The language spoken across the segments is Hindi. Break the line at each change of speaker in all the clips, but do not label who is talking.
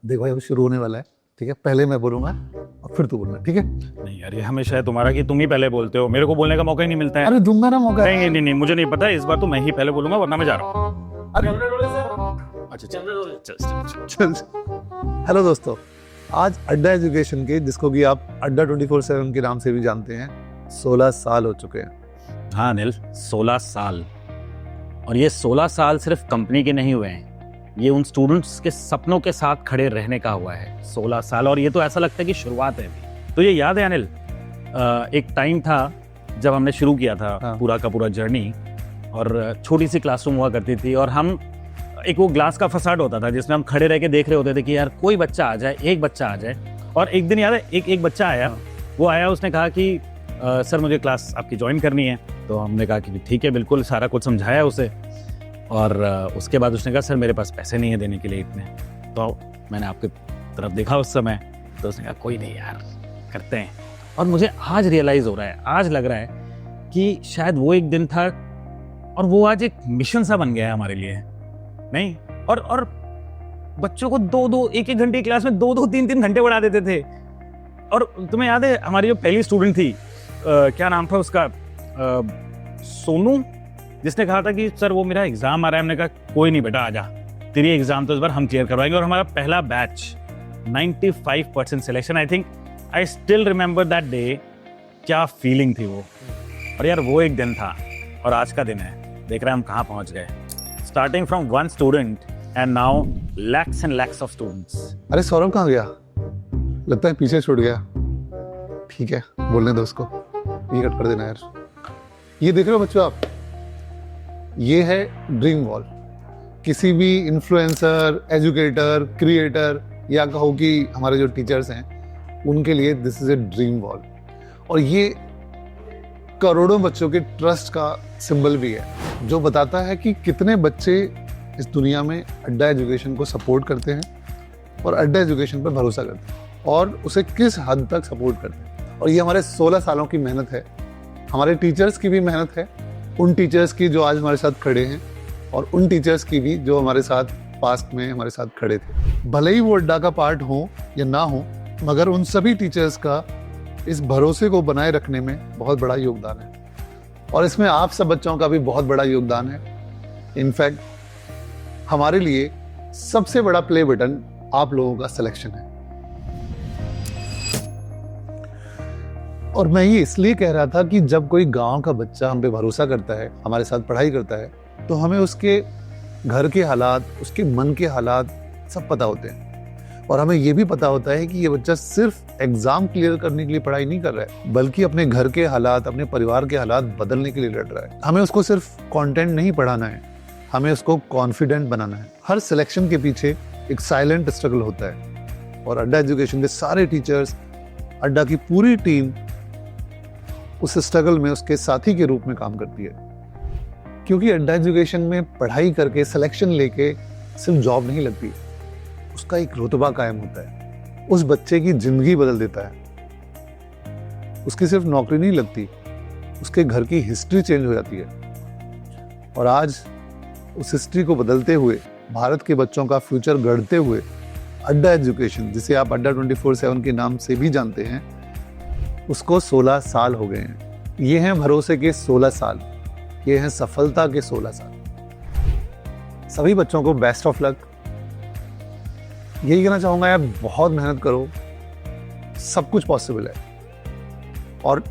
देखो भाई, अब शुरू होने वाला है, ठीक है? पहले मैं बोलूंगा और फिर तू बोलना, ठीक है?
नहीं यार, ये हमेशा है तुम्हारा कि तुम ही पहले बोलते हो, मेरे को बोलने का मौका ही नहीं मिलता है।
अरे दूंगा ना मौका।
नहीं नहीं नहीं, मुझे नहीं पता, इस बार तो मैं ही पहले बोलूंगा, वरना मैं जा रहा हूँ।
अरे
अच्छा चल चल।
चल। हेलो दोस्तों, आज अड्डा एजुकेशन के, जिसको कि आप अड्डा 24/7 के नाम से भी जानते हैं, 16 साल हो चुके हैं।
हाँ अनिल, 16 साल। और ये 16 साल सिर्फ कंपनी के नहीं हुए हैं, ये उन स्टूडेंट्स के सपनों के साथ खड़े रहने का हुआ है 16 साल। और ये तो ऐसा लगता है कि शुरुआत है अभी। तो ये याद है अनिल, एक टाइम था जब हमने शुरू किया था पूरा का पूरा जर्नी, और छोटी सी क्लासरूम हुआ करती थी, और हम एक वो ग्लास का फसाड होता था जिसमें हम खड़े रह के देख रहे होते थे कि यार कोई बच्चा आ जाए, एक बच्चा आ जाए। और एक दिन याद है, एक बच्चा आया, वो आया, उसने कहा कि सर मुझे क्लास आपकी ज्वाइन करनी है। तो हमने कहा कि ठीक है, बिल्कुल, सारा कुछ समझाया उसे। और उसके बाद उसने कहा सर मेरे पास पैसे नहीं है देने के लिए इतने। तो मैंने आपके तरफ देखा उस समय, तो उसने कहा कोई नहीं यार, करते हैं। और मुझे आज रियलाइज हो रहा है, आज लग रहा है कि शायद वो एक दिन था और वो आज एक मिशन सा बन गया है हमारे लिए। नहीं, और बच्चों को 2-2 1-1 घंटे की क्लास में 2-2 3-3 घंटे पढ़ा देते थे। और तुम्हें याद है हमारी जो पहली स्टूडेंट थी, क्या नाम था उसका, सोनू, जिसने कहा था कि सर वो मेरा एग्जाम आ रहा है। हमने कहा कोई नहीं बेटा, आजा, तेरी एग्जाम तो इस बार हम क्लियर करवाएंगे। और हमारा पहला batch 95% selection. I think I still remember that day. क्या फीलिंग थी वो। और यार वो एक दिन था और आज का दिन है। देख रहे हैं हम कहाँ पहुंच गए, starting from 1 student and now lakhs and lakhs of students.
अरे सौरभ कहाँ गया? लगता है पीछे छूट गया। ठीक है, बोलने दो उसको, ये कट कर देना यार। ये देख रहे हो बच्चों आप, ये है ड्रीम वॉल। किसी भी इन्फ्लुएंसर, एजुकेटर, क्रिएटर, या कहो कि हमारे जो टीचर्स हैं, उनके लिए this is a dream wall. और ये करोड़ों बच्चों के ट्रस्ट का सिंबल भी है, जो बताता है कि कितने बच्चे इस दुनिया में अड्डा एजुकेशन को सपोर्ट करते हैं और अड्डा एजुकेशन पर भरोसा करते हैं, और उसे किस हद तक सपोर्ट करते हैं। और ये हमारे 16 सालों की मेहनत है, हमारे टीचर्स की भी मेहनत है, उन टीचर्स की जो आज हमारे साथ खड़े हैं, और उन टीचर्स की भी जो हमारे साथ पास्ट में हमारे साथ खड़े थे। भले ही वो अड्डा का पार्ट हो या ना हो, मगर उन सभी टीचर्स का इस भरोसे को बनाए रखने में बहुत बड़ा योगदान है। और इसमें आप सब बच्चों का भी बहुत बड़ा योगदान है। इनफैक्ट हमारे लिए सबसे बड़ा प्ले बटन आप लोगों का सिलेक्शन है। और मैं ये इसलिए कह रहा था कि जब कोई गांव का बच्चा हम पे भरोसा करता है, हमारे साथ पढ़ाई करता है, तो हमें उसके घर के हालात, उसके मन के हालात सब पता होते हैं। और हमें ये भी पता होता है कि ये बच्चा सिर्फ एग्जाम क्लियर करने के लिए पढ़ाई नहीं कर रहा है, बल्कि अपने घर के हालात, अपने परिवार के हालात बदलने के लिए लड़ रहा है। हमें उसको सिर्फ कंटेंट नहीं पढ़ाना है, हमें उसको कॉन्फिडेंट बनाना है। हर सिलेक्शन के पीछे एक साइलेंट स्ट्रगल होता है, और अड्डा एजुकेशन के सारे टीचर्स, अड्डा की पूरी टीम उस स्ट्रगल में उसके साथी के रूप में काम करती है। क्योंकि अड्डा एजुकेशन में पढ़ाई करके, सिलेक्शन लेके सिर्फ जॉब नहीं लगती, उसका एक रुतबा कायम होता है, उस बच्चे की जिंदगी बदल देता है। उसकी सिर्फ नौकरी नहीं लगती, उसके घर की हिस्ट्री चेंज हो जाती है। और आज उस हिस्ट्री को बदलते हुए, भारत के बच्चों का फ्यूचर गढ़ते हुए, अड्डा एजुकेशन, जिसे आप अड्डा 24/7 के नाम से भी जानते हैं, उसको 16 साल हो गए हैं। ये हैं भरोसे के 16 साल, ये हैं सफलता के 16 साल। सभी बच्चों को बेस्ट ऑफ लक। यही कहना चाहूंगा यार, बहुत मेहनत करो, सब कुछ पॉसिबल है। और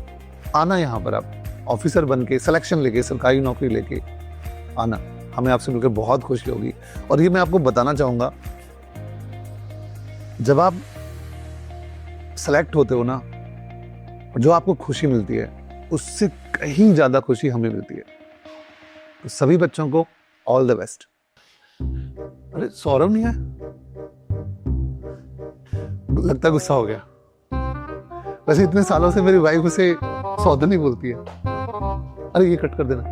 आना यहाँ पर, आप ऑफिसर बन के, सिलेक्शन लेके, सरकारी नौकरी लेके आना, हमें आपसे मिलकर बहुत खुशी होगी। और ये मैं आपको बताना चाहूंगा, जब आप सेलेक्ट होते हो ना, जो आपको खुशी मिलती है, उससे कहीं ज्यादा खुशी हमें मिलती है। तो सभी बच्चों को ऑल द बेस्ट। अरे सौरभ नहीं है, लगता है गुस्सा हो गया। वैसे इतने सालों से मेरी वाइफ उसे सौदनी बोलती है। अरे ये कट कर देना।